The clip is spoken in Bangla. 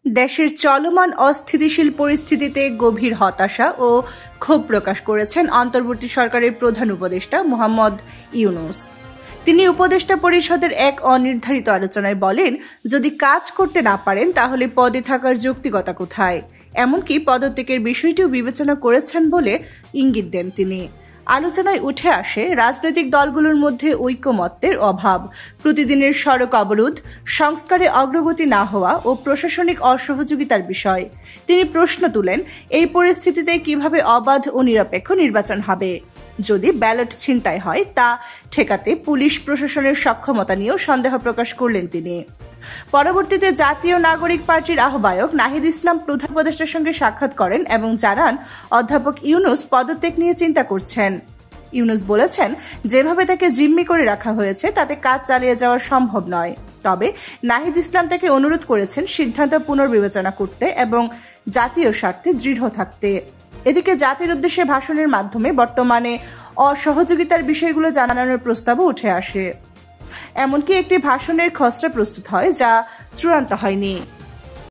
দেশের চলমান অস্থিতিশীল পরিস্থিতিতে গভীর হতাশা ও ক্ষোভ প্রকাশ করেছেন অন্তর্বর্তী সরকারের প্রধান উপদেষ্টা মোহাম্মদ ইউনূস। তিনি উপদেষ্টা পরিষদের এক অনির্ধারিত আলোচনায় বলেন, যদি কাজ করতে না পারেন তাহলে পদে থাকার যৌক্তিকতা কোথায়? এমনকি পদত্যাগের বিষয়টিও বিবেচনা করেছেন বলে ইঙ্গিত দেন তিনি। আলোচনায় উঠে আসে রাজনৈতিক দলগুলোর মধ্যে ঐকমত্যের অভাব, প্রতিদিনের সড়ক অবরোধ, সংস্কারে অগ্রগতি না হওয়া ও প্রশাসনিক অসহযোগিতার বিষয়। তিনি প্রশ্ন তুলেন, এই পরিস্থিতিতে কিভাবে অবাধ ও নিরপেক্ষ নির্বাচন হবে? যদি ব্যালট ছিনতাই হয় তা ঠেকাতে পুলিশ প্রশাসনের সক্ষমতা নিয়েও সন্দেহ প্রকাশ করলেন তিনি। পরবর্তীতে জাতীয় নাগরিক পার্টির আহ্বায়ক নাহিদ ইসলাম প্রধান উপদেষ্টার সঙ্গে সাক্ষাৎ করেন এবং জানান অধ্যাপক ইউনূস পদত্যাগ নিয়ে চিন্তা করছেন। ইউনূস বলেছেন, যেভাবে তাকে জিম্মি করে রাখা হয়েছে তাতে কাজ চালিয়ে যাওয়া সম্ভব নয়। তবে নাহিদ ইসলাম তাকে অনুরোধ করেছেন সিদ্ধান্ত পুনর্বিবেচনা করতে এবং জাতীয় স্বার্থে দৃঢ় থাকতে। এদিকে জাতির উদ্দেশ্যে ভাষণের মাধ্যমে বর্তমানে অসহযোগিতার বিষয়গুলো জানানোর প্রস্তাবও উঠে আসে। এমনকি একটি ভাষণের খসড়া প্রস্তুত হয়, যা চূড়ান্ত হয়নি।